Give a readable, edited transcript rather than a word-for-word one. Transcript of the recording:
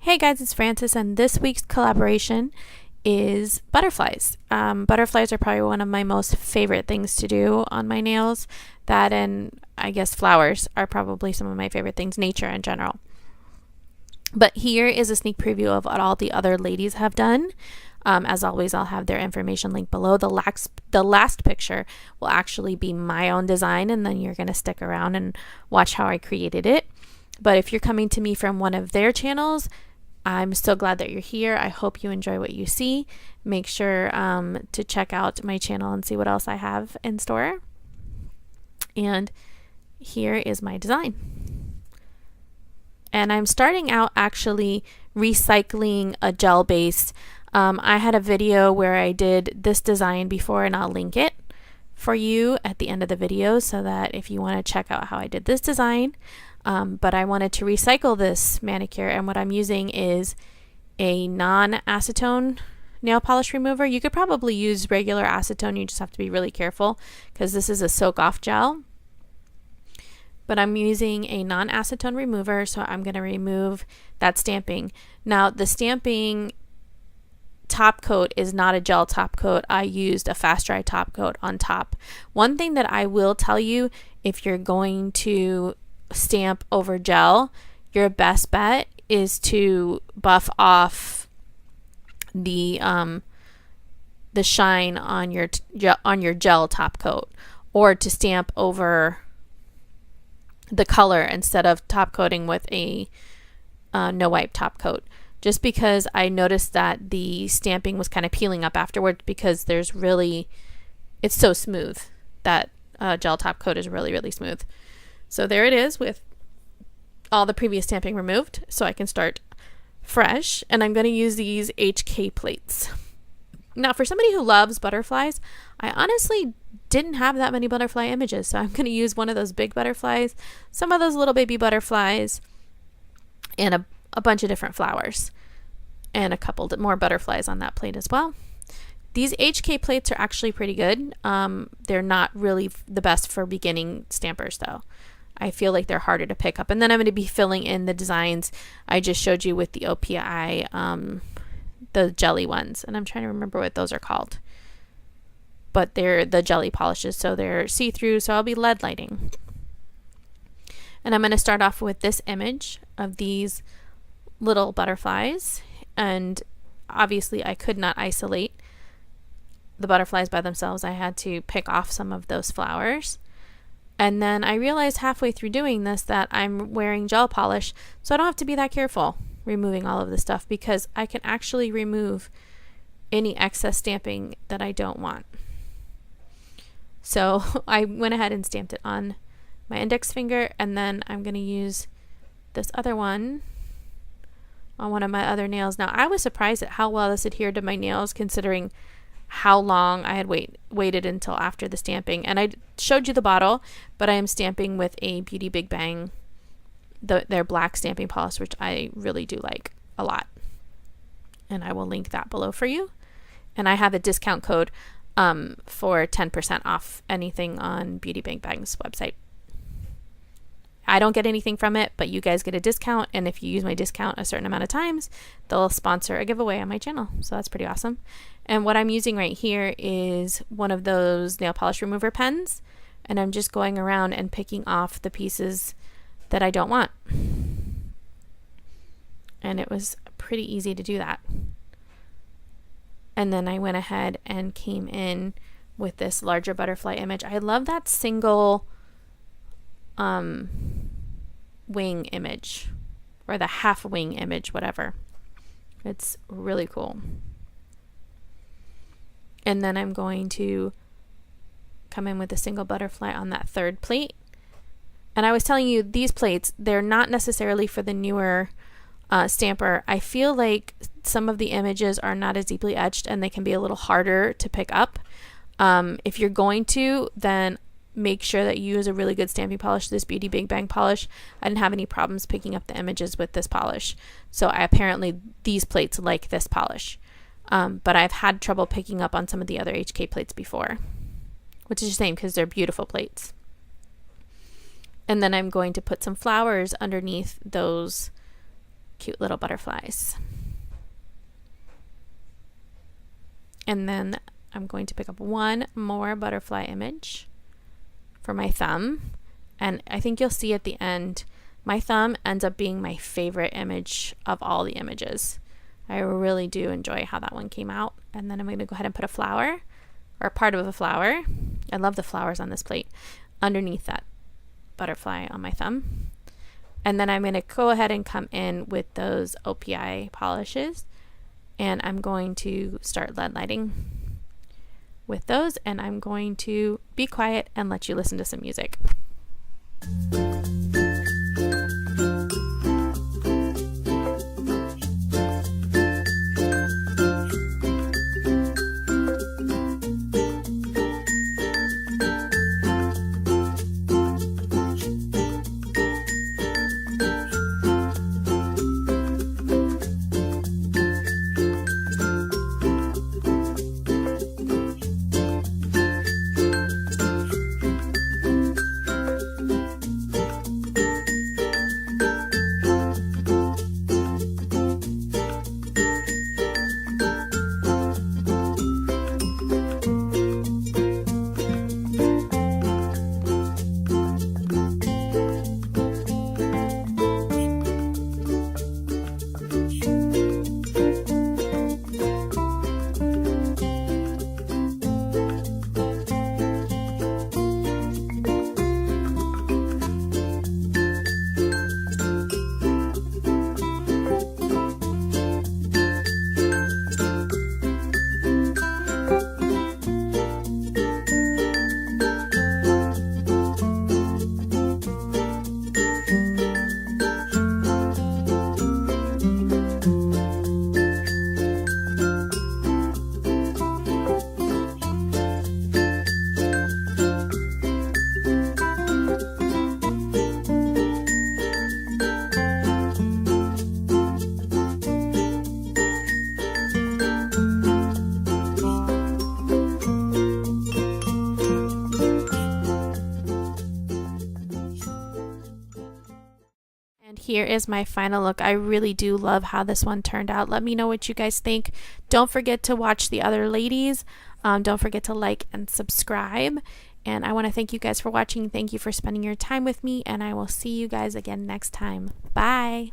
Hey guys, it's Francis, and this week's collaboration is butterflies. Butterflies are probably one of my most favorite things to do on my nails. That and I guess flowers are probably some of my favorite things, nature in general. But here is a sneak preview of what all the other ladies have done. As always, I'll have their information linked below. The last picture will actually be my own design, and then you're going to stick around and watch how I created it. But if you're coming to me from one of their channels, I'm so glad that you're here. I hope you enjoy what you see. Make sure to check out my channel and see what else I have in store. And here is my design. And I'm starting out actually recycling a gel base. I had a video where I did this design before, and I'll link it for you at the end of the video so that if you want to check out how I did this design. But I wanted to recycle this manicure, and what I'm using is a non-acetone nail polish remover. You could probably use regular acetone, you just have to be really careful because this is a soak-off gel. But I'm using a non-acetone remover, so I'm going to remove that stamping. Now, the stamping top coat is not a gel top coat. I used a fast dry top coat on top. One thing that I will tell you, if you're going to stamp over gel, your best bet is to buff off the shine on your gel top coat, or to stamp over the color instead of top coating with a no wipe top coat. Just because I noticed that the stamping was kind of peeling up afterwards, because it's so smooth. That gel top coat is really smooth. So there it is with all the previous stamping removed, so I can start fresh. And I'm going to use these HK plates. Now, for somebody who loves butterflies, I honestly didn't have that many butterfly images, so I'm going to use one of those big butterflies, some of those little baby butterflies, and a bunch of different flowers, and a couple more butterflies on that plate as well. These HK plates are actually pretty good. They're not really the best for beginning stampers, though. I feel like they're harder to pick up. And then I'm going to be filling in the designs I just showed you with the OPI, the jelly ones. And I'm trying to remember what those are called. But they're the jelly polishes, so they're see-through, so I'll be lead lighting. And I'm going to start off with this image of these little butterflies. And obviously I could not isolate the butterflies by themselves. I had to pick off some of those flowers. And then I realized halfway through doing this that I'm wearing gel polish, so I don't have to be that careful removing all of this stuff, because I can actually remove any excess stamping that I don't want. So I went ahead and stamped it on my index finger, and then I'm going to use this other one on one of my other nails. Now, I was surprised at how well this adhered to my nails, considering how long I had waited until after the stamping. And I showed you the bottle, but I am stamping with a Beauty Big Bang, their black stamping polish, which I really do like a lot. And I will link that below for you. And I have a discount code for 10% off anything on Beauty Big Bang's website. I don't get anything from it, but you guys get a discount, and if you use my discount a certain amount of times, they'll sponsor a giveaway on my channel, so that's pretty awesome. And what I'm using right here is one of those nail polish remover pens, and I'm just going around and picking off the pieces that I don't want. And it was pretty easy to do that. And then I went ahead and came in with this larger butterfly image. I love that single wing image, or the half wing image, whatever. It's really cool. And then I'm going to come in with a single butterfly on that third plate. And I was telling you, these plates, they're not necessarily for the newer stamper. I feel like some of the images are not as deeply etched, and they can be a little harder to pick up. If you're going to, then make sure that you use a really good stamping polish. This Beauty Big Bang polish, I didn't have any problems picking up the images with this polish. So apparently these plates like this polish. But I've had trouble picking up on some of the other HK plates before, which is a shame because they're beautiful plates. And then I'm going to put some flowers underneath those cute little butterflies. And then I'm going to pick up one more butterfly image for my thumb. And I think you'll see at the end, my thumb ends up being my favorite image of all the images. I really do enjoy how that one came out. And then I'm going to go ahead and put a flower, or part of a flower. I love the flowers on this plate, underneath that butterfly on my thumb. And then I'm going to go ahead and come in with those OPI polishes, and I'm going to start lead lighting with those, and I'm going to be quiet and let you listen to some music. Here is my final look. I really do love how this one turned out. Let me know what you guys think. Don't forget to watch the other ladies. Don't forget to like and subscribe. And I want to thank you guys for watching. Thank you for spending your time with me, and I will see you guys again next time. Bye.